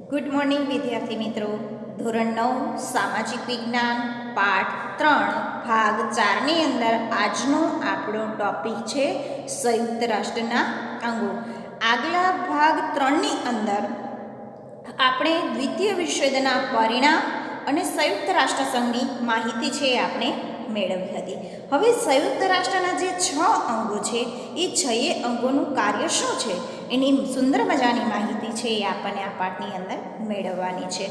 Good morning વિદ્યાર્થી મિત્રો. ધોરણ 9 સામાજિક વિજ્ઞાન પાઠ 3 ભાગ 4ની અંદર આજનો આપણો ટોપિક છે સંયુક્ત રાષ્ટ્રના અંગો. આગલા ભાગ 3ની અંદર આપણે દ્વિતીય વિશ્વયુદ્ધના પરિણામ અને સંયુક્ત રાષ્ટ્ર સંઘની માહિતી છે એ આપણે મેળવી હતી. હવે સંયુક્ત રાષ્ટ્રના જે 6 અંગો છે એ 6 અંગોનું કાર્ય શું છે એની સુંદર મજાની માહિતી છે એ આપણને આ પાઠની અંદર મેળવવાની છે.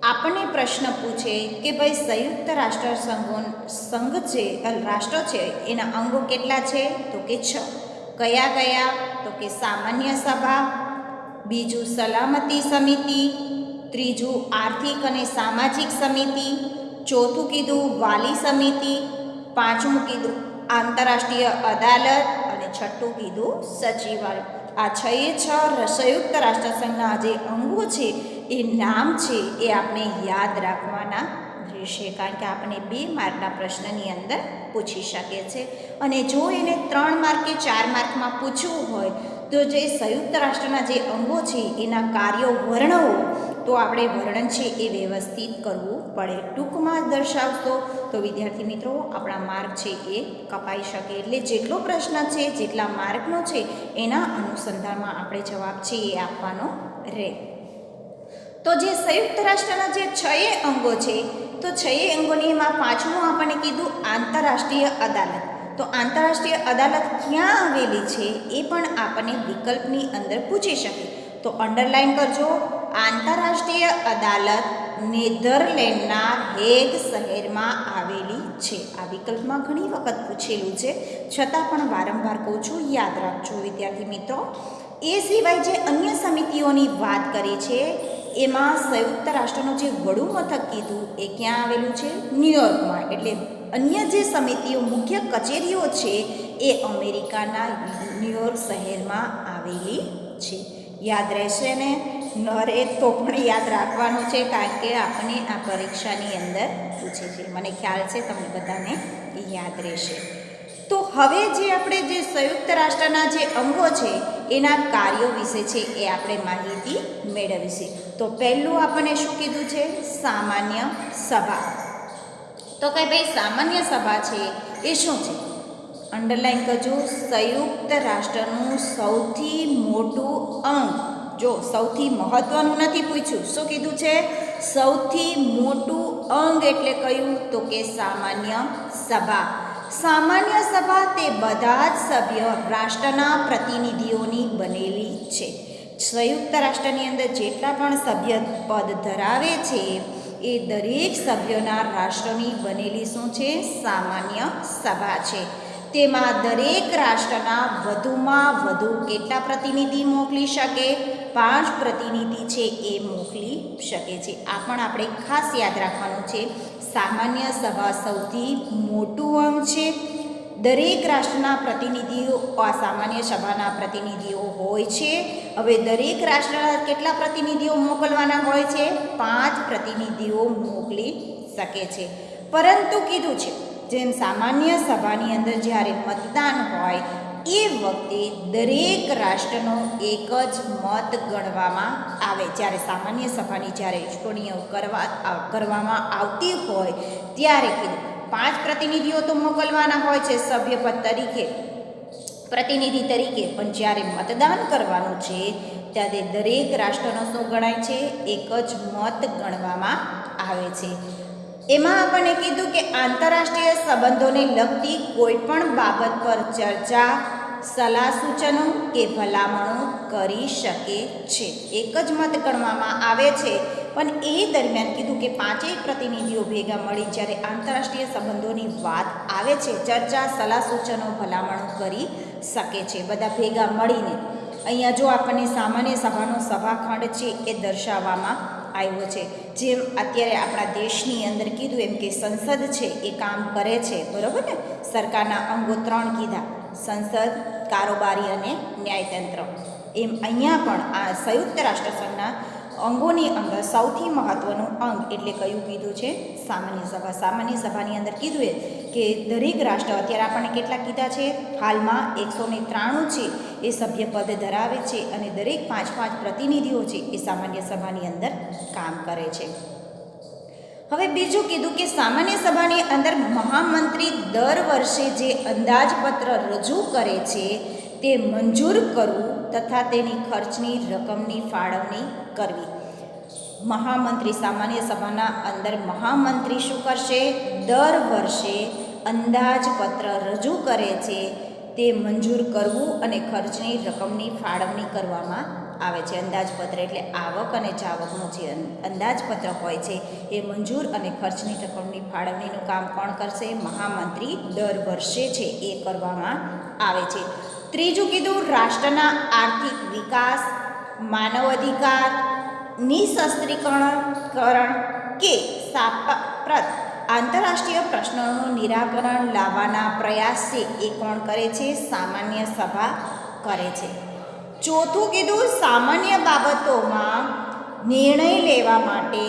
આપણને પ્રશ્ન પૂછે કે ભાઈ સંયુક્ત રાષ્ટ્ર સંઘ છે રાષ્ટ્રો છે એના અંગો કેટલા છે? તો કે 6. કયા કયા? તો કે સામાન્ય સભા, બીજું સલામતી સમિતિ, ત્રીજું આર્થિક અને સામાજિક સમિતિ, ચોથું કીધું વાલી સમિતિ, પાંચમું કીધું આંતરરાષ્ટ્રીય અદાલત અને છઠ્ઠું કીધું સચિવાલય. આ 6 સંયુક્ત રાષ્ટ્ર સંઘના જે અંગો છે એ નામ છે એ આપણે યાદ રાખવાના રહેશે, કારણ કે આપણે 2 માર્કના પ્રશ્નની અંદર પૂછી શકે છે. અને જો એને 3 માર્ક કે 4 માર્કમાં પૂછવું હોય તો જે સંયુક્ત રાષ્ટ્રના જે અંગો છે એના કાર્યો વર્ણવો તો આપણે વર્ણન છે એ વ્યવસ્થિત કરવું પડે. ટૂંકમાં દર્શાવશો તો વિદ્યાર્થી મિત્રો આપણા માર્ક છે એ કપાઈ શકે. એટલે જેટલો પ્રશ્ન છે જેટલા માર્કનો છે એના અનુસંધાનમાં આપણે જવાબ છે એ આપવાનો રહે. તો જે સંયુક્ત રાષ્ટ્રના જે 6 અંગો છે તો 6 અંગોની એમાં પાંચમું આપણને કીધું આંતરરાષ્ટ્રીય અદાલત. તો આંતરરાષ્ટ્રીય અદાલત ક્યાં આવેલી છે એ પણ આપણને વિકલ્પની અંદર પૂછી શકે. તો અંડરલાઈન કરજો, આંતરરાષ્ટ્રીય અદાલત નેધરલેન્ડના હેગ શહેરમાં આવેલી છે. આ વિકલ્પમાં ઘણી વખત પૂછેલું છે, છતાં પણ વારંવાર કહું છું યાદ રાખજો વિદ્યાર્થી મિત્રો. એ સિવાય જે અન્ય સમિતિઓની વાત કરી છે એમાં સંયુક્ત રાષ્ટ્રનું જે વડુ મથક કીધું એ ક્યાં આવેલું છે? ન્યુયોર્કમાં. એટલે અન્ય જે સમિતિઓ મુખ્ય કચેરીઓ છે એ અમેરિકાના ન્યુયોર્ક શહેરમાં આવેલી છે. યાદ રહેશે ને? ન રહે તો પણ યાદ રાખવાનું છે, કારણ કે આપણને આ પરીક્ષાની અંદર પૂછે છે. મને ખ્યાલ છે તમને બધાને યાદ રહેશે. તો હવે જે આપણે જે સંયુક્ત રાષ્ટ્રના જે અંગો છે એના કાર્યો વિશે છે એ આપણે માહિતી મેળવીશું. તો પહેલું આપણને શું કીધું છે? સામાન્ય સભા. તો કે ભાઈ સામાન્ય સભા છે એ શું છે? અંડરલાઈન કરજો. સંયુક્ત રાષ્ટ્રનું સૌથી મોટું અંગ. જો સૌથી મહત્વનું નથી પૂછ્યું, શું કીધું છે? સૌથી મોટું અંગ એટલે કયું? તો કે સામાન્ય સભા. સામાન્ય સભા તે બધા જ સભ્ય રાષ્ટ્રના પ્રતિનિધિઓની બનેલી છે. સંયુક્ત રાષ્ટ્રની અંદર જેટલા પણ સભ્ય પદ ધરાવે છે એ દરેક સભ્યોના રાષ્ટ્રની બનેલી શું છે? સામાન્ય સભા છે. તેમાં દરેક રાષ્ટ્રના વધુમાં વધુ કેટલા પ્રતિનિધિ મોકલી શકે? 5 પ્રતિનિધિ છે એ મોકલી શકે છે. આ પણ આપણે ખાસ યાદ રાખવાનું છે. સામાન્ય સભા સૌથી મોટું અંગ છે. દરેક રાષ્ટ્રના પ્રતિનિધિઓ આ સામાન્ય સભાના પ્રતિનિધિઓ હોય છે. હવે દરેક રાષ્ટ્રના કેટલા પ્રતિનિધિઓ મોકલવાના હોય છે? 5 પ્રતિનિધિઓ મોકલી શકે છે. પરંતુ કીધું છે જેમ સામાન્ય સભાની અંદર જ્યારે મતદાન હોય એ વખતે દરેક રાષ્ટ્રનો એક જ મત ગણવામાં આવે. જ્યારે સામાન્ય સભાની જ્યારે ચૂંટણીઓ કરવામાં આવતી હોય ત્યારે કીધું 5 પ્રતિનિધિઓ તો મોકલવાના હોય છે સભ્યપદ તરીકે, પ્રતિનિધિ તરીકે, પણ જ્યારે મતદાન કરવાનું છે ત્યારે દરેક રાષ્ટ્રનો શું ગણાય છે? એક જ મત ગણવામાં આવે છે. એમાં આપણને કીધું કે આંતરરાષ્ટ્રીય સંબંધોને લગતી કોઈ પણ બાબત પર ચર્ચા, સલાહ સૂચનો કે ભલામણો કરી શકે છે. એક જ મત ગણવામાં આવે છે, પણ એ દરમિયાન કીધું કે 5 પ્રતિનિધિઓ ભેગા મળી જ્યારે આંતરરાષ્ટ્રીય સંબંધોની વાત આવે છે, ચર્ચા, સલાહ સૂચનો, ભલામણો કરી શકે છે બધા ભેગા મળીને. અહીંયા જો આપણને સામાન્ય સભાનો સભાખંડ છે એ દર્શાવવામાં આવ્યો છે. જેમ અત્યારે આપણા દેશની અંદર કીધું એમ કે સંસદ છે એ કામ કરે છે, બરાબર ને? સરકારના અંગો 3 કીધા: સંસદ, કારોબારી અને ન્યાયતંત્ર. એમ અહીંયા પણ આ સંયુક્ત રાષ્ટ્ર સંઘના અંગોની અંદર સૌથી મહત્ત્વનું અંગ એટલે કયું કીધું છે? સામાન્ય સભા. સામાન્ય સભાની અંદર કીધું એ કે દરેક રાષ્ટ્ર અત્યારે આપણને કેટલા કીધા છે? હાલમાં 193 છે એ સભ્યપદ ધરાવે છે અને દરેક 5 પ્રતિનિધિઓ છે એ સામાન્ય સભાની અંદર કામ કરે છે. હવે બીજું કીધું કે સામાન્ય સભાની અંદર મહામંત્રી દર વર્ષે જે અંદાજપત્ર રજૂ કરે છે તે મંજૂર કરવું તથા તેની ખર્ચની રકમની ફાળવણી કરવી. મહામંત્રી સામાન્ય સભાના અંદર મહામંત્રી શું કરશે? દર વર્ષે અંદાજપત્ર રજૂ કરે છે તે મંજૂર કરવું અને ખર્ચની રકમની ફાળવણી કરવામાં આવે છે. અંદાજપત્ર એટલે આવક અને જાવકનું જે અંદાજપત્ર હોય છે એ મંજૂર અને ખર્ચની રકમની ફાળવણીનું કામ કોણ કરશે? મહામંત્રી દર વર્ષે છે એ કરવામાં આવે છે. ત્રીજું કીધું રાષ્ટ્રના આર્થિક વિકાસ, માનવ અધિકાર, નિઃશસ્ત્રીકરણ કે સાંપ્રત આંતરરાષ્ટ્રીય પ્રશ્નોનું નિરાકરણ લાવવાના પ્રયાસ છે એ કોણ કરે છે? સામાન્ય સભા કરે છે. ચોથું કીધું સામાન્ય બાબતોમાં નિર્ણય લેવા માટે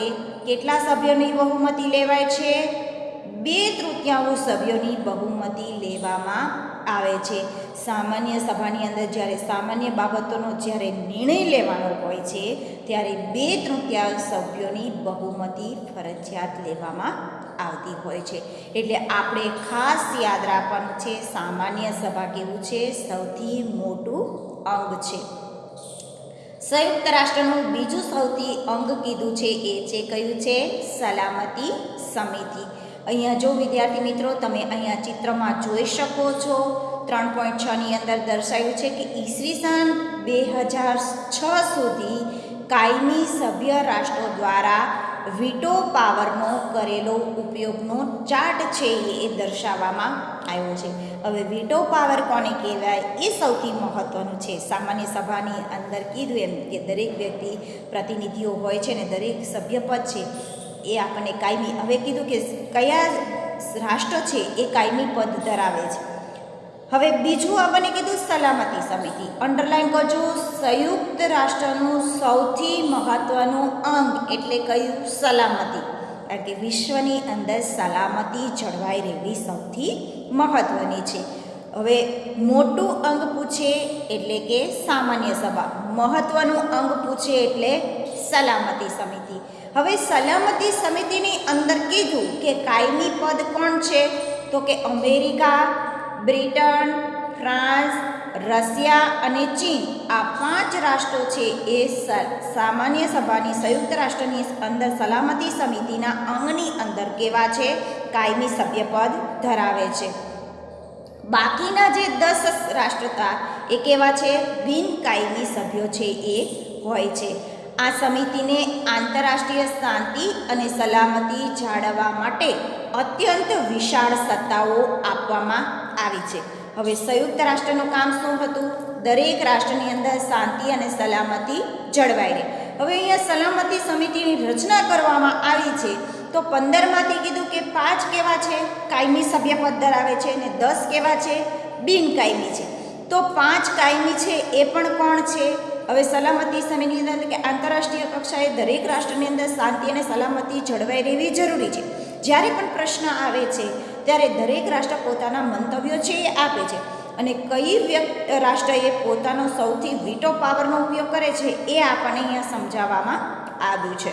કેટલા સભ્યોની બહુમતી લેવાય છે? 2/3 સભ્યોની બહુમતી લેવામાં આવે છે. સામાન્ય સભાની અંદર જ્યારે સામાન્ય બાબતોનો જ્યારે નિર્ણય લેવાનો હોય છે ત્યારે 2/3 સભ્યોની બહુમતી ફરજિયાત લેવામાં આવતી હોય છે. એટલે આપણે ખાસ યાદ રાખવાનું છે સામાન્ય સભા કેવું છે? સૌથી મોટું અંગ છે. સંયુક્ત રાષ્ટ્રનું બીજું સૌથી અંગ કીધું છે એ છે કયું છે? સલામતી સમિતિ. અહીંયા જો વિદ્યાર્થી મિત્રો તમે અહીંયા ચિત્રમાં જોઈ શકો છો 3.6 અંદર દર્શાવ્યું છે કે ઈસવીસન 2006 સુધી કાયમી સભ્ય રાષ્ટ્રો દ્વારા વીટો પાવરનો કરેલો ઉપયોગનો ચાર્ટ છે એ દર્શાવવામાં આવ્યો છે. હવે વીટો પાવર કોને કહેવાય એ સૌથી મહત્ત્વનું છે. સામાન્ય સભાની અંદર કીધું એમ કે દરેક વ્યક્તિ પ્રતિનિધિઓ હોય છે ને દરેક સભ્યપદ છે એ આપણને કાયમી. હવે કીધું કે કયા રાષ્ટ્ર છે એ કાયમી પદ ધરાવે છે. હવે બીજું આપણને કીધું સલામતી સમિતિ. અંડરલાઈન કરજો, સંયુક્ત રાષ્ટ્રનું સૌથી મહત્ત્વનું અંગ એટલે કયું? સલામતી. કારણ કે વિશ્વની અંદર સલામતી જળવાઈ રહેવી સૌથી મહત્ત્વની છે. હવે મોટું અંગ પૂછે એટલે કે સામાન્ય સભા, મહત્ત્વનું અંગ પૂછે એટલે સલામતી સમિતિ. હવે સલામતી સમિતિની અંદર કીધું કે કાયમી પદ કોણ છે? તો કે અમેરિકા, બ્રિટન, ફ્રાન્સ, રશિયા અને ચીન આ 5 રાષ્ટ્રો છે એ સામાન્ય સભાની સંયુક્ત રાષ્ટ્રની અંદર સલામતી સમિતિના અંગની અંદર કેવા છે? કાયમી સભ્યપદ ધરાવે છે. બાકીના જે 10 રાષ્ટ્ર હતા એ કેવા છે? બિનકાયમી સભ્યો છે એ હોય છે. આ સમિતિને આંતરરાષ્ટ્રીય શાંતિ અને સલામતી જાળવવા માટે અત્યંત વિશાળ સત્તાઓ આપવામાં આવી છે. હવે સંયુક્ત રાષ્ટ્રનું કામ શું હતું? દરેક રાષ્ટ્રની અંદર શાંતિ અને સલામતી જળવાઈ રહે. હવે અહીંયા સલામતી સમિતિની રચના કરવામાં આવી છે તો 15માંથી કીધું કે 5 કેવા છે? કાયમી સભ્યપદ ધરાવે છે અને 10 કેવા છે? બિનકાયમી છે. તો 5 કાયમી છે એ પણ કોણ છે? હવે સલામતી સમિતિની અંદર કે આંતરરાષ્ટ્રીય કક્ષાએ દરેક રાષ્ટ્રની અંદર શાંતિ અને સલામતી જળવાઈ રહેવી જરૂરી છે. જ્યારે પણ પ્રશ્ન આવે છે ત્યારે દરેક રાષ્ટ્ર પોતાના મંતવ્યો છે એ આપે છે અને કઈ રાષ્ટ્રએ પોતાનો સૌથી વીટો પાવરનો ઉપયોગ કરે છે એ આપણને અહીંયા સમજાવવામાં આવ્યું છે.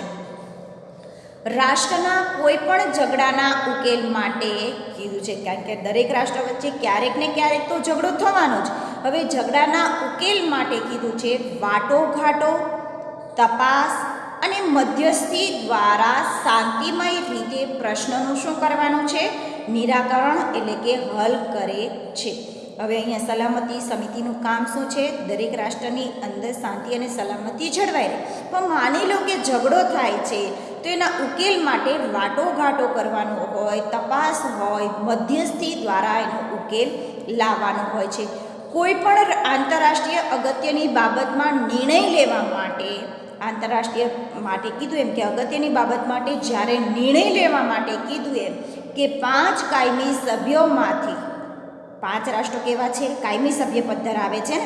રાષ્ટ્રના કોઈ પણ ઝઘડાના ઉકેલ માટે કીધું છે કારણ કે દરેક રાષ્ટ્ર વચ્ચે ક્યારેક ને ક્યારેક તો ઝઘડો થવાનો જ. હવે ઝઘડાના ઉકેલ માટે કીધું છે વાટોઘાટો, તપાસ અને મધ્યસ્થી દ્વારા શાંતિમય રીતે પ્રશ્નનું શું કરવાનું છે? નિરાકરણ એટલે કે હલ કરે છે. હવે અહીંયા સલામતી સમિતિનું કામ શું છે? દરેક રાષ્ટ્રની અંદર શાંતિ અને સલામતી જળવાઈ રહે. પણ માની લો કે ઝઘડો થાય છે તો એના ઉકેલ માટે વાટોઘાટો કરવાનો હોય, તપાસ હોય, મધ્યસ્થી દ્વારા એનો ઉકેલ લાવવાનો હોય છે. કોઈ પણ આંતરરાષ્ટ્રીય અગત્યની બાબતમાં નિર્ણય લેવા માટે આંતરરાષ્ટ્રીય માટે કીધું એમ કે અગત્યની બાબત માટે જ્યારે નિર્ણય લેવા માટે કીધું એમ કે 5 કાયમી સભ્યોમાંથી 5 રાષ્ટ્રો કેવા છે? કાયમી સભ્યપદ ધરાવે છે.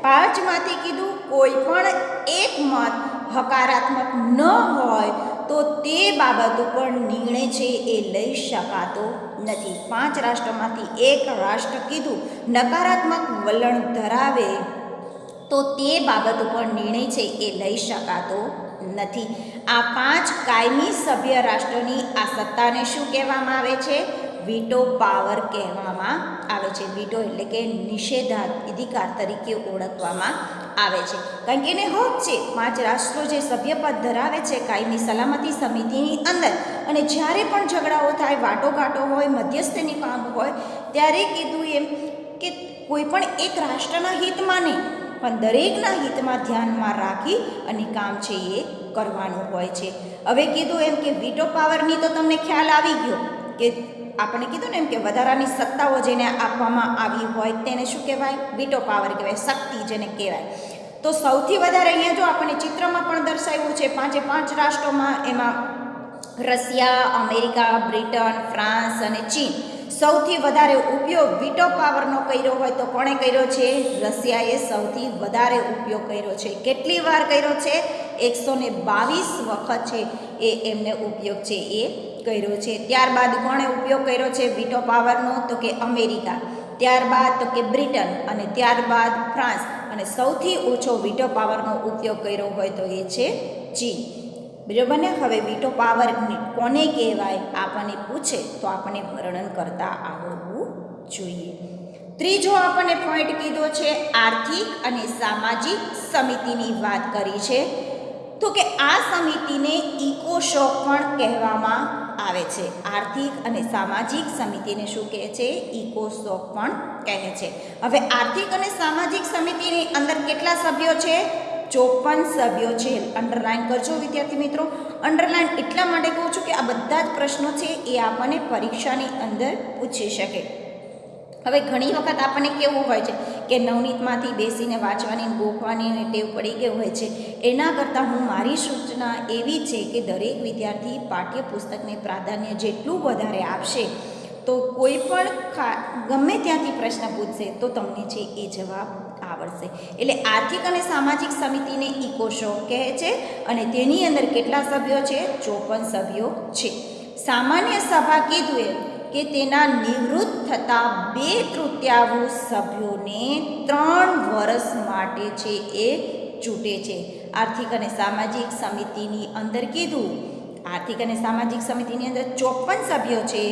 5માંથી કીધું કોઈ પણ એક મત હકારાત્મક ન હોય તો તે બાબત ઉપર નિર્ણય છે એ લઈ શકાતો નથી. 5 રાષ્ટ્રોમાંથી એક રાષ્ટ્ર કીધું નકારાત્મક વલણ ધરાવે તો તે બાબત ઉપર નિર્ણય છે એ લઈ શકાતો નથી. આ 5 કાયમી સભ્ય રાષ્ટ્રોની આ સત્તાને શું કહેવામાં આવે છે? વીટો પાવર કહેવામાં આવે છે. વીટો એટલે કે નિષેધાધિકાર તરીકે ઓળખવામાં આવે છે. કારણ કે એને હક છે, 5 રાષ્ટ્રો જે સભ્યપદ ધરાવે છે કાયમી સલામતી સમિતિની અંદર, અને જ્યારે પણ ઝઘડાઓ થાય, વાટોઘાટો હોય, મધ્યસ્થીની કામ હોય, ત્યારે કીધું એમ કે કોઈ પણ એક રાષ્ટ્રના હિતમાં નહીં, પણ દરેકના હિતમાં ધ્યાનમાં રાખી અને કામ છે એ કરવાનું હોય છે. હવે કીધું એમ કે વીટો પાવરની તો તમને ખ્યાલ આવી ગયો કે આપણે કીધું ને એમ કે વધારાની સત્તાઓ જેને આપવામાં આવી હોય તેને શું કહેવાય? વીટો પાવર કહેવાય, શક્તિ જેને કહેવાય. તો સૌથી વધારે અહીંયા જો આપણે ચિત્રમાં પણ દર્શાવ્યું છે 5 રાષ્ટ્રોમાં, એમાં રશિયા, અમેરિકા, બ્રિટન, ફ્રાન્સ અને ચીન સૌથી વધારે ઉપયોગ વીટો પાવરનો કર્યો હોય તો કોણે કર્યો છે? રશિયાએ સૌથી વધારે ઉપયોગ કર્યો છે. કેટલી વાર કર્યો છે? 122 વખત છે એ એમને ઉપયોગ છે એ કર્યો છે. ત્યારબાદ કોણે ઉપયોગ કર્યો છે વીટો પાવરનો? તો કે અમેરિકા, ત્યારબાદ તો કે બ્રિટન, અને ત્યારબાદ ફ્રાન્સ, અને સૌથી ઓછો વીટો પાવરનો ઉપયોગ કર્યો હોય તો એ છે ચીન. બરાબર ને? હવે વીટો પાવર કોને કહેવાય આપણને પૂછે તો આપણને વર્ણન કરતા આવડવું જોઈએ. ત્રીજો આપણને પોઈન્ટ કીધો છે આર્થિક અને સામાજિક સમિતિની વાત કરી છે. તો કે આ સમિતિને ઇકોશોક પણ કહેવામાં આવે છે. આર્થિક અને સામાજિક સમિતિને શું કહે છે? ઇકોશોક પણ કહે છે. હવે આર્થિક અને સામાજિક સમિતિની અંદર કેટલા સભ્યો છે? 54 સભ્યો છે. અંડરલાઈન કરજો વિદ્યાર્થી મિત્રો. અંડરલાઈન એટલા માટે કહું છું કે આ બધા જ પ્રશ્નો છે એ આપણને પરીક્ષાની અંદર પૂછી શકે. હવે ઘણી વખત આપણને કેવું હોય છે કે નવનીતમાંથી બેસીને વાંચવાની, ગોખવાની ટેવ પડી ગઈ હોય છે. એના કરતાં મારી સૂચના એવી છે કે દરેક વિદ્યાર્થી પાઠ્યપુસ્તકને પ્રાધાન્ય જેટલું વધારે આપશે તો કોઈ પણ ગમે ત્યાંથી પ્રશ્ન પૂછશે તો તમને છે એ જવાબ આવડશે. એટલે આર્થિક અને સામાજિક સમિતિને ઇકોશોક કહે છે, અને તેની અંદર કેટલા સભ્યો છે? 54 સભ્યો છે. સામાન્ય સભા કીધું એમ કે તેના નિવૃત્ત થતા 2/3 સભ્યોને 3 વર્ષ માટે છે એ ચૂંટે છે. આર્થિક અને સામાજિક સમિતિની અંદર કીધું, આર્થિક અને સામાજિક સમિતિની અંદર 54 સભ્યો છે.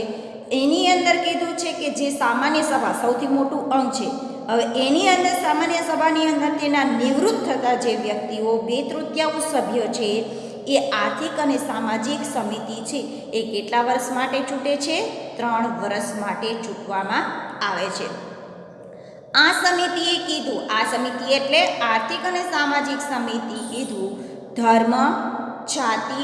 એની અંદર કીધું છે કે જે સામાન્ય સભા સૌથી મોટું અંગ છે. હવે એની અંદર સામાન્ય સભાની અંદર તેના નિવૃત્ત થતા જે વ્યક્તિઓ 2/3 સભ્યો છે એ આર્થિક અને સામાજિક સમિતિ છે એ કેટલા વર્ષ માટે ચૂંટે છે? 3 વર્ષ માટે ચૂંટવામાં આવે છે. આ સમિતિએ કીધું, આ સમિતિ એટલે આર્થિક અને સામાજિક સમિતિ કીધું ધર્મ, જાતિ,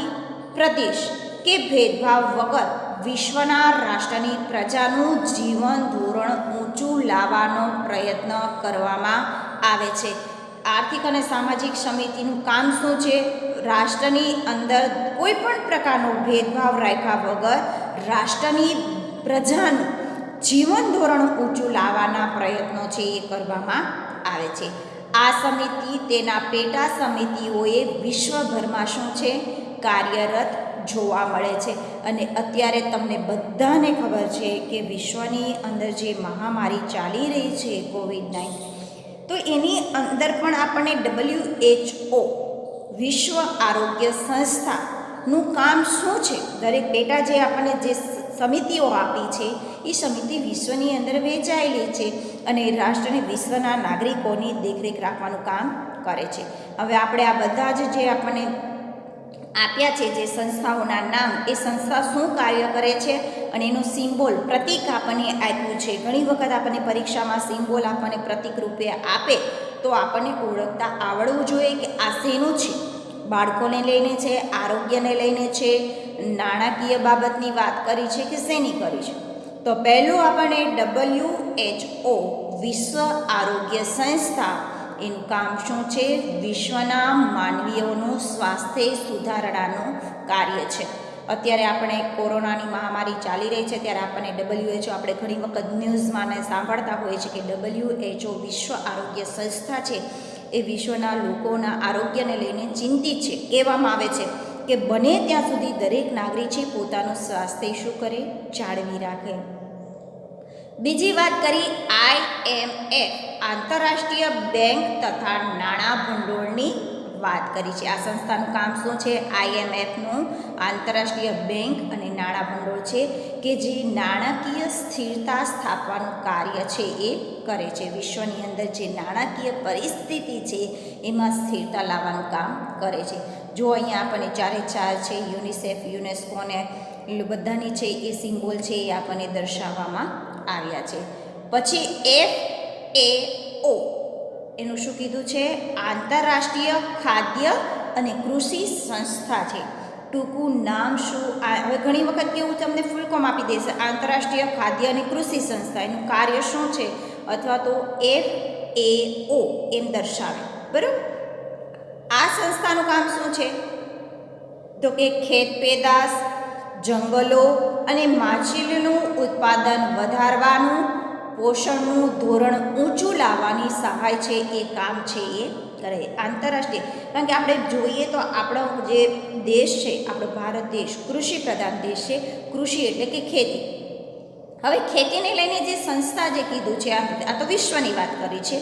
પ્રદેશ કે ભેદભાવ વગર વિશ્વના રાષ્ટ્રની પ્રજાનું જીવન ધોરણ ઊંચું લાવવાનો પ્રયત્ન કરવામાં આવે છે. આર્થિક અને સામાજિક સમિતિનું કામ શું છે? રાષ્ટ્રની અંદર કોઈ પણ પ્રકારનો ભેદભાવ રાખ્યા વગર રાષ્ટ્રની પ્રજાનું જીવન ધોરણ ઊંચું લાવવાના પ્રયત્નો છે એ કરવામાં આવે છે. આ સમિતિ તેના પેટા સમિતિઓએ વિશ્વભરમાં શું છે? કાર્યરત જોવા મળે છે. અને અત્યારે તમને બધાને ખબર છે કે વિશ્વની અંદર જે મહામારી ચાલી રહી છે COVID-19, તો એની અંદર પણ આપણને WHO વિશ્વ આરોગ્ય સંસ્થાનું કામ શું છે? દરેક પેટા જે આપણને જે સમિતિઓ આપી છે એ સમિતિ વિશ્વની અંદર વહેંચાયેલી છે અને રાષ્ટ્રને વિશ્વના નાગરિકોની દેખરેખ રાખવાનું કામ કરે છે. હવે આપણે આ બધા જ જે આપણને આપ્યા છે જે સંસ્થાઓના નામ, એ સંસ્થા શું કાર્ય કરે છે અને એનું સિમ્બોલ, પ્રતીક આપણને આપ્યું છે. ઘણી વખત આપણને પરીક્ષામાં સિમ્બોલ આપણને પ્રતીક રૂપે આપે તો આપણને ઓળખતા આવડવું જોઈએ કે આ શેનું છે. બાળકોને લઈને છે, આરોગ્યને લઈને છે, નાણાકીય બાબતની વાત કરી છે કે શેની કરી છે? તો પહેલું આપણને WHO વિશ્વ આરોગ્ય સંસ્થા, એનું કામ શું છે? વિશ્વના માનવીઓનું સ્વાસ્થ્ય સુધારણાનું કાર્ય છે. અત્યારે આપણે કોરોનાની મહામારી ચાલી રહી છે ત્યારે આપણને WHO આપણે ઘણી વખત ન્યૂઝમાં સાંભળતા હોઈએ છીએ કે WHO વિશ્વ આરોગ્ય સંસ્થા છે એ વિશ્વના લોકોના આરોગ્યને લઈને ચિંતિત છે. કહેવામાં આવે છે કે બને ત્યાં સુધી દરેક નાગરિક છે પોતાનું સ્વાસ્થ્ય શું કરે? જાળવી રાખે. બીજી વાત કરી IMF, આંતરરાષ્ટ્રીય બેંક તથા નાણાં ભંડોળની વાત કરી છે. આ સંસ્થાનું કામ શું છે? IMFનું આંતરરાષ્ટ્રીય બેંક અને નાણાં ભંડોળ છે કે જે નાણાકીય સ્થિરતા સ્થાપવાનું કાર્ય છે એ કરે છે. વિશ્વની અંદર જે નાણાકીય પરિસ્થિતિ છે એમાં સ્થિરતા લાવવાનું કામ કરે છે. જો અહીંયા આપણને ચારે ચાર છે, યુનિસેફ, યુનેસ્કોને બધાની છે એ સિમ્બોલ છે એ આપણને દર્શાવવામાં આવ્યા છે. પછી FAO, એનું શું કીધું છે? આંતરરાષ્ટ્રીય ખાદ્ય અને કૃષિ સંસ્થા છે. ટૂંકું નામ શું? હવે ઘણી વખત કેવું તમને ફૂલ ફોર્મ આપી દેશે, આંતરરાષ્ટ્રીય ખાદ્ય અને કૃષિ સંસ્થા, એનું કાર્ય શું છે અથવા તો FAO એમ દર્શાવે. બરાબર. આ સંસ્થાનું કામ શું છે? તો કે ખેત પેદાશ, જંગલો અને માછલીનું ઉત્પાદન વધારવાનું, પોષણનું ધોરણ ઊંચું લાવવાની સહાય છે એ કામ છે એ કરે. આંતરરાષ્ટ્રીય, કારણ કે આપણે જોઈએ તો આપણો જે દેશ છે, આપણો ભારત દેશ કૃષિ પ્રધાન દેશ છે. કૃષિ એટલે કે ખેતી. હવે ખેતીને લઈને જે સંસ્થા જે કીધું છે, આ તો વિશ્વની વાત કરી છે,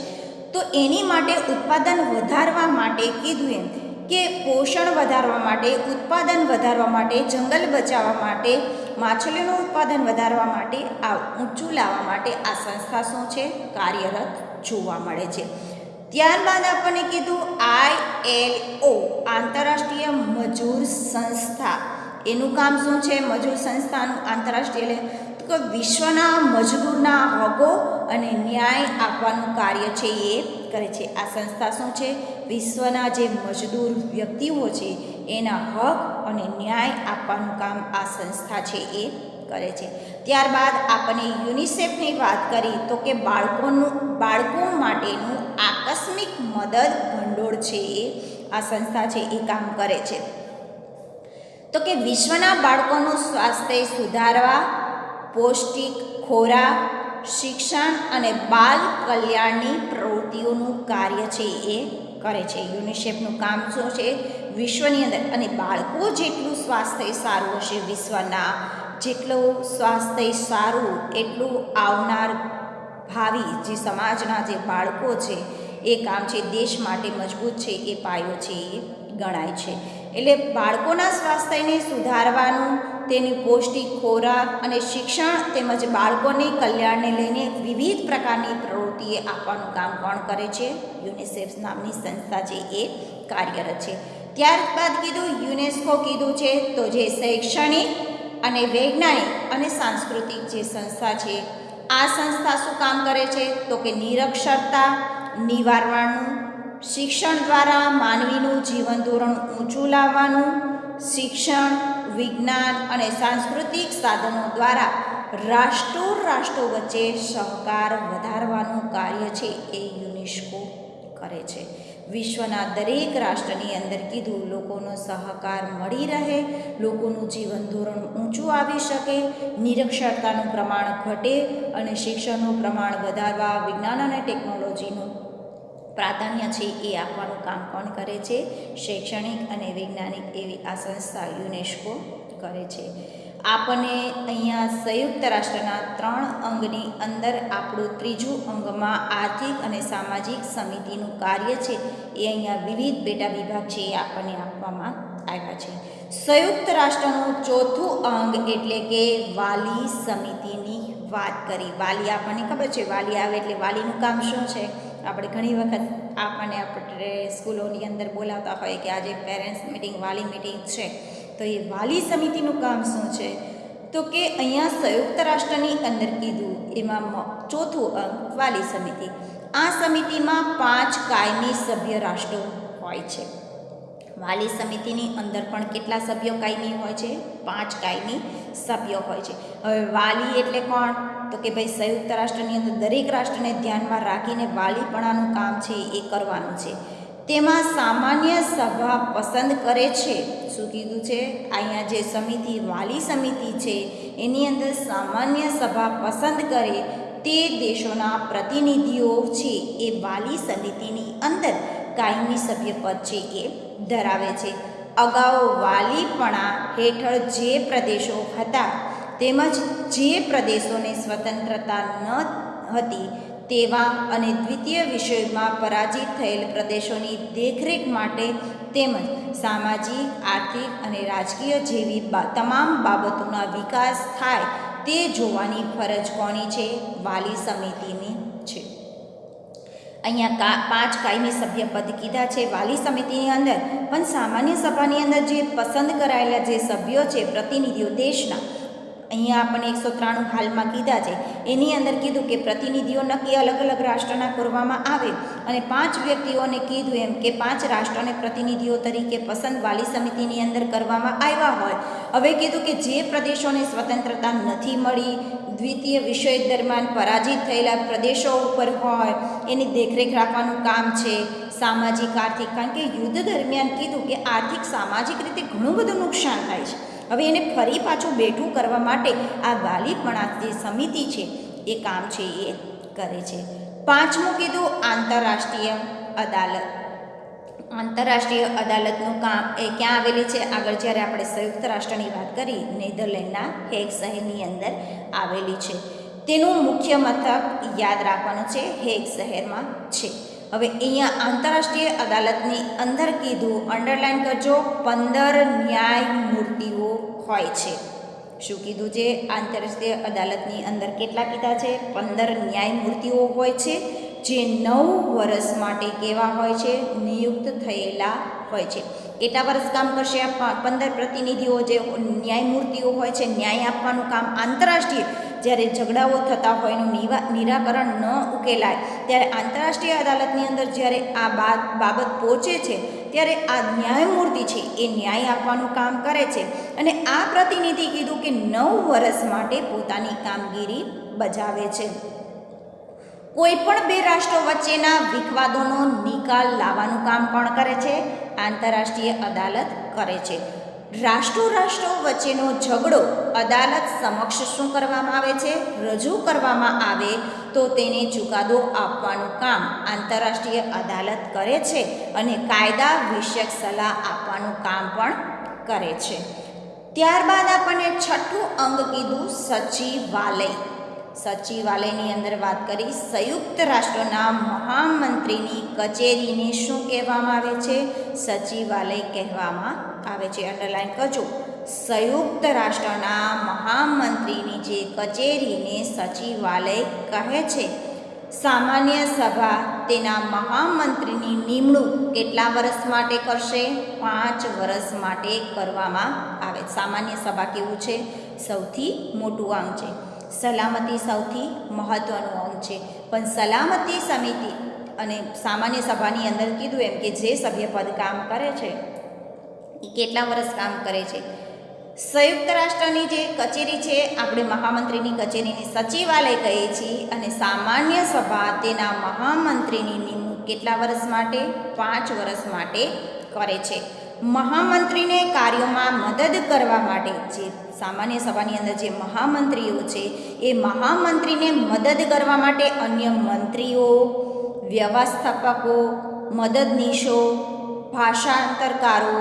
તો એની માટે ઉત્પાદન વધારવા માટે કીધું એમ કે પોષણ વધારવા માટે, ઉત્પાદન વધારવા માટે, જંગલ બચાવવા માટે, માછલીનું ઉત્પાદન વધારવા માટે, આ ઊંચું લાવવા માટે આ સંસ્થા શું છે? કાર્યરત જોવા મળે છે. ત્યારબાદ આપણને કીધું ILO, આંતરરાષ્ટ્રીય મજૂર સંસ્થા. એનું કામ શું છે? મજૂર સંસ્થાનું આંતરરાષ્ટ્રીય તો વિશ્વના મજદૂરના હકો અને ન્યાય આપવાનું કાર્ય છે એ કરે છે. આ સંસ્થા શું છે? વિશ્વના જે મજદૂર વ્યક્તિઓ છે એના હક અને ન્યાય આપવાનું કામ આ સંસ્થા છે એ કરે છે. ત્યારબાદ આપણે યુનિસેફની વાત કરી તો કે બાળકો માટેનું આકસ્મિક મદદ ભંડોળ છે એ આ સંસ્થા છે એ કામ કરે છે. તો કે વિશ્વના બાળકોનું સ્વાસ્થ્ય સુધારવા, પૌષ્ટિક ખોરાક, શિક્ષણ અને બાલ કલ્યાણની પ્રવૃત્તિઓનું કાર્ય છે એ કરે છે. યુનિસેફનું કામ શું છે? વિશ્વની અંદર, અને બાળકો જેટલું સ્વાસ્થ્ય સારું હશે, વિશ્વના જેટલું સ્વાસ્થ્ય સારું એટલું આવનાર ભાવિ જે સમાજના જે બાળકો છે એ કામ છે દેશ માટે મજબૂત છે એ પાયો છે એ ગણાય છે. એટલે બાળકોના સ્વાસ્થ્યને સુધારવાનું, તેની પૌષ્ટિક ખોરાક અને શિક્ષણ તેમજ બાળકોની કલ્યાણને લઈને વિવિધ પ્રકારની પ્રવૃત્તિએ આપવાનું કામ કોણ કરે છે? યુનિસેફ નામની સંસ્થા છે એ કાર્યરત છે. ત્યારબાદ કીધું યુનેસ્કો કીધું છે, તો જે શૈક્ષણિક અને વૈજ્ઞાનિક અને સાંસ્કૃતિક જે સંસ્થા છે, આ સંસ્થા શું કામ કરે છે? તો કે નિરક્ષરતા નિવારવાનું, શિક્ષણ દ્વારા માનવીનું જીવન ધોરણ ઊંચું લાવવાનું, શિક્ષણ, વિજ્ઞાન અને સાંસ્કૃતિક સાધનો દ્વારા રાષ્ટ્રો વચ્ચે સહકાર વધારવાનું કાર્ય છે એ યુનેસ્કો કરે છે. વિશ્વના દરેક રાષ્ટ્રની અંદર કીધું લોકોનો સહકાર મળી રહે, લોકોનું જીવન ધોરણ ઊંચું આવી શકે, નિરક્ષરતાનું પ્રમાણ ઘટે અને શિક્ષણનું પ્રમાણ વધારવા, વિજ્ઞાન અને ટેકનોલોજીનું પ્રાધાન્ય છે એ આપવાનું કામ કોણ કરે છે? શૈક્ષણિક અને વૈજ્ઞાનિક એવી આ સંસ્થા યુનેસ્કો કરે છે. આપણને અહીંયા સંયુક્ત રાષ્ટ્રના 3 અંગની અંદર આપણું ત્રીજું અંગમાં આર્થિક અને સામાજિક સમિતિનું કાર્ય છે એ અહીંયા વિવિધ પેટા વિભાગ છે એ આપણને આપવામાં આવ્યા છે. સંયુક્ત રાષ્ટ્રનું ચોથું અંગ એટલે કે વાલી સમિતિની વાત કરી. વાલી આપણને ખબર છે, વાલી આવે એટલે વાલીનું કામ શું છે? આપણે ઘણી વખત આપણે સ્કૂલોની અંદર બોલાવતા હોય કે આજે પેરેન્ટ્સ મિટિંગ, વાલી મિટિંગ છે, તો એ વાલી સમિતિનું કામ શું છે? તો કે અહીંયા સંયુક્ત રાષ્ટ્રની અંદર કીધું એમાં ચોથું અંગ વાલી સમિતિ. આ સમિતિમાં 5 કાયમી સભ્ય રાષ્ટ્રો હોય છે. વાલી સમિતિની અંદર પણ કેટલા સભ્યો કાયમી હોય છે? 5 કાયમી સભ્યો હોય છે. હવે વાલી એટલે કોણ? તો કે ભાઈ સંયુક્ત રાષ્ટ્રની અંદર દરેક રાષ્ટ્રને ધ્યાનમાં રાખીને વાલીપણાનું કામ છે એ કરવાનું છે. તેમાં સામાન્ય સભા પસંદ કરે છે. શું કીધું છે? અહીંયા જે સમિતિ, વાલી સમિતિ છે એની અંદર સામાન્ય સભા પસંદ કરે તે દેશોના પ્રતિનિધિઓ છે એ વાલી સમિતિની અંદર કાયમી સભ્યપદ છે એ ધરાવે છે. અગાઉ વાલીપણા હેઠળ જે પ્રદેશો હતા તેમજ જે પ્રદેશોને સ્વતંત્રતા ન હતી તેવા અને દ્વિતીય વિશ્વયુદ્ધમાં પરાજિત થયેલ પ્રદેશોની દેખરેખ માટે તેમજ સામાજિક, આર્થિક અને રાજકીય જેવી તમામ બાબતોના વિકાસ થાય તે જોવાની ફરજ કોની છે? વાલી સમિતિની છે. અહીંયા 5 કાયમી સભ્ય પદ કીધા છે વાલી સમિતિની અંદર, પણ સામાન્ય સભાની અંદર જે પસંદ કરાયેલા જે સભ્યો છે પ્રતિનિધિઓ દેશના, અહીંયા આપણને 193 હાલમાં કીધા છે. એની અંદર કીધું કે પ્રતિનિધિઓ નક્કી અલગ અલગ રાષ્ટ્રના કરવામાં આવે અને 5 વ્યક્તિઓને કીધું એમ કે 5 રાષ્ટ્રોને પ્રતિનિધિઓ તરીકે પસંદ વાલી સમિતિની અંદર કરવામાં આવ્યા હોય. હવે કીધું કે જે પ્રદેશોને સ્વતંત્રતા નથી મળી, દ્વિતીય વિશ્વયુદ્ધ દરમિયાન પરાજિત થયેલા પ્રદેશો ઉપર હોય, એની દેખરેખ રાખવાનું કામ છે. સામાજિક, આર્થિક, કારણ કે યુદ્ધ દરમિયાન કીધું કે આર્થિક સામાજિક રીતે ઘણું બધું નુકસાન થાય છે. હવે એને ફરી પાછું બેઠું કરવા માટે આ વાલીપણા જે સમિતિ છે એ કામ છે એ કરે છે. 5મું કીધું આંતરરાષ્ટ્રીય અદાલત. આંતરરાષ્ટ્રીય અદાલતનું કામ એ ક્યાં આવેલી છે? આગળ જ્યારે આપણે સંયુક્ત રાષ્ટ્રની વાત કરી, નેધરલેન્ડના હેગ શહેરની અંદર આવેલી છે. તેનું મુખ્ય મથક યાદ રાખવાનું છે, હેગ શહેરમાં છે. હવે અહીંયા આંતરરાષ્ટ્રીય અદાલતની અંદર કીધું, અંડરલાઇન કરજો, 15 ન્યાયમૂર્તિઓ હોય છે. શું કીધું છે? આંતરરાષ્ટ્રીય અદાલતની અંદર કેટલા કીધા છે? 15 ન્યાયમૂર્તિઓ હોય છે, જે 9 વર્ષ માટે કેવા હોય છે? નિયુક્ત થયેલા હોય છે. કેટલા વર્ષ કામ કરશે આ 15 પ્રતિનિધિઓ જે ન્યાયમૂર્તિઓ હોય છે? ન્યાય આપવાનું કામ આંતરરાષ્ટ્રીય, જ્યારે ઝઘડાઓ થતા હોય એનું નિરાકરણ ન ઉકેલાય ત્યારે આંતરરાષ્ટ્રીય અદાલતની અંદર જ્યારે આ બાબત પહોંચે છે ત્યારે આ ન્યાયમૂર્તિ છે એ ન્યાય આપવાનું કામ કરે છે. અને આ પ્રતિનિધિ કીધું કે 9 વર્ષ માટે પોતાની કામગીરી બજાવે છે. કોઈ પણ 2 રાષ્ટ્રો વચ્ચેના વિવાદોનો નિકાલ લાવવાનું કામ કોણ કરે છે? આંતરરાષ્ટ્રીય અદાલત કરે છે. રાષ્ટ્રો વચ્ચેનો ઝઘડો અદાલત સમક્ષ શું કરવામાં આવે છે? રજૂ કરવામાં આવે તો તેને ચુકાદો આપવાનું કામ આંતરરાષ્ટ્રીય અદાલત કરે છે અને કાયદા વિષયક સલાહ આપવાનું કામ પણ કરે છે. ત્યારબાદ આપણને 6થું અંગ કીધું સચિવાલય. સચિવાલયની અંદર વાત કરી, સંયુક્ત રાષ્ટ્રના મહામંત્રીની કચેરીને શું કહેવામાં આવે છે? સચિવાલય કહેવામાં આવે છે. અંડરલાઇન કરજો, સંયુક્ત રાષ્ટ્રના મહામંત્રીની જે કચેરીને સચિવાલય કહે છે. સામાન્ય સભા તેના મહામંત્રીની નિમણૂક કેટલા વર્ષ માટે કરશે? 5 વર્ષ માટે કરવામાં આવે. સામાન્ય સભા કેવું છે? સૌથી મોટું અંગ છે. સલામતી સૌથી મહત્વનું અંગ છે, પણ સલામતી સમિતિ અને સામાન્ય સભાની અંદર કીધું એમ કે જે સભ્યપદ કામ કરે છે એ કેટલા વર્ષ કામ કરે છે? સંયુક્ત રાષ્ટ્રની જે કચેરી છે આપણે મહામંત્રીની કચેરીને સચિવાલય કહીએ છીએ અને સામાન્ય સભા તેના મહામંત્રીની નિમણૂક કેટલા વર્ષ માટે? 5 વર્ષ માટે કરે છે. મહામંત્રીને કાર્યોમાં મદદ કરવા માટે જે સામાન્ય સભાની અંદર જે મહામંત્રીઓ છે એ મહામંત્રીને મદદ કરવા માટે અન્ય મંત્રીઓ, વ્યવસ્થાપકો, મદદનીશો, ભાષાંતરકારો,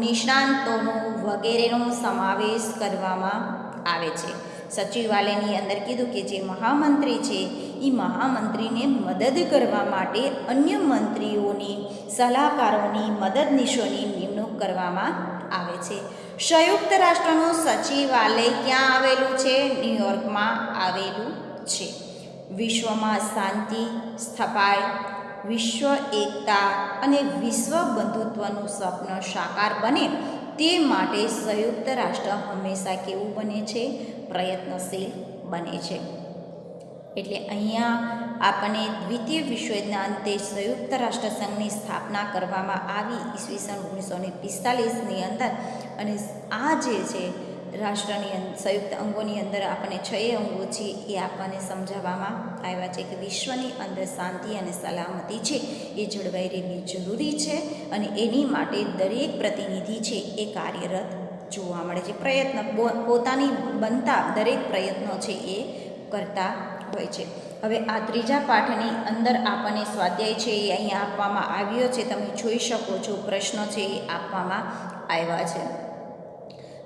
નિષ્ણાંતોનો વગેરેનો સમાવેશ કરવામાં આવે છે. સચિવાલયની અંદર કીધું કે જે મહામંત્રી છે એ મહામંત્રીને મદદ કરવા માટે અન્ય મંત્રીઓની, સલાહકારોની, મદદનીશોની નિમણૂક કરવામાં આવે છે. સંયુક્ત રાષ્ટ્રનું સચિવાલય ક્યાં આવેલું છે? ન્યૂયોર્કમાં આવેલું છે. વિશ્વમાં શાંતિ સ્થપાય, વિશ્વ એકતા અને વિશ્વ બંધુત્વનું સ્વપ્ન સાકાર બને તે માટે સંયુક્ત રાષ્ટ્ર હંમેશા કેવું બને છે? પ્રયત્નશીલ બને છે. એટલે અહીંયા આપણને દ્વિતીય વિશ્વયુદ્ધના અંતે સંયુક્ત રાષ્ટ્ર સંઘની સ્થાપના કરવામાં આવી ઈસવીસન 1945ની અંદર. અને આ જે છે રાષ્ટ્રની સંયુક્ત અંગોની અંદર આપણને 6 અંગો છે એ આપણને સમજાવવામાં આવ્યા છે કે વિશ્વની અંદર શાંતિ અને સલામતી છે એ જળવાઈ રહેવી જરૂરી છે અને એની માટે દરેક પ્રતિનિધિ છે એ કાર્યરત જોવા મળે છે. પ્રયત્ન પોતાની બનતા દરેક પ્રયત્નો છે એ કરતા હોય છે. હવે આ ત્રીજા પાઠની અંદર આપણને સ્વાધ્યાય છે એ અહીંયા આપવામાં આવ્યો છે. તમે જોઈ શકો છો પ્રશ્નો છે એ આપવામાં આવ્યા છે.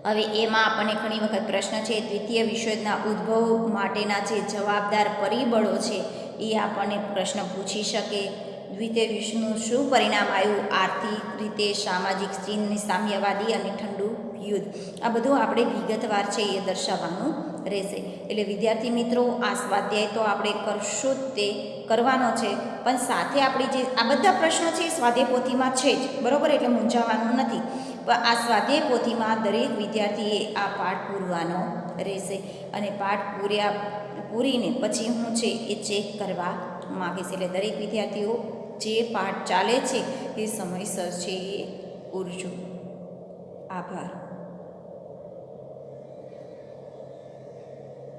હવે એમાં આપણને ઘણી વખત પ્રશ્ન છે દ્વિતીય વિશ્વયુદ્ધના ઉદ્ભવ માટેના જે જવાબદાર પરિબળો છે એ આપણને પ્રશ્ન પૂછી શકે. દ્વિતીય વિશ્વનું શું પરિણામ આવ્યું આર્થિક રીતે, સામાજિક, ચીનની સામ્યવાદી અને ઠંડુ યુદ્ધ, આ બધું આપણે વિગતવાર છે એ દર્શાવવાનું રહેશે. એટલે વિદ્યાર્થી મિત્રો, આ સ્વાધ્યાય તો આપણે કરશું જ, તે કરવાનો છે, પણ સાથે આપણી જે આ બધા પ્રશ્નો છે એ સ્વાધ્યાય પોથીમાં છે જ, બરાબર, એટલે મૂંઝાવાનું નથી. પણ આ સ્વાધ્યાય પોથીમાં દરેક વિદ્યાર્થીએ આ પાઠ પૂરવાનો રહેશે અને પાઠ પૂરીને પછી હું છે એ ચેક કરવા માગીશ. એટલે દરેક વિદ્યાર્થીઓ જે પાઠ ચાલે છે એ સમયસર છે એ પૂરજો. આભાર.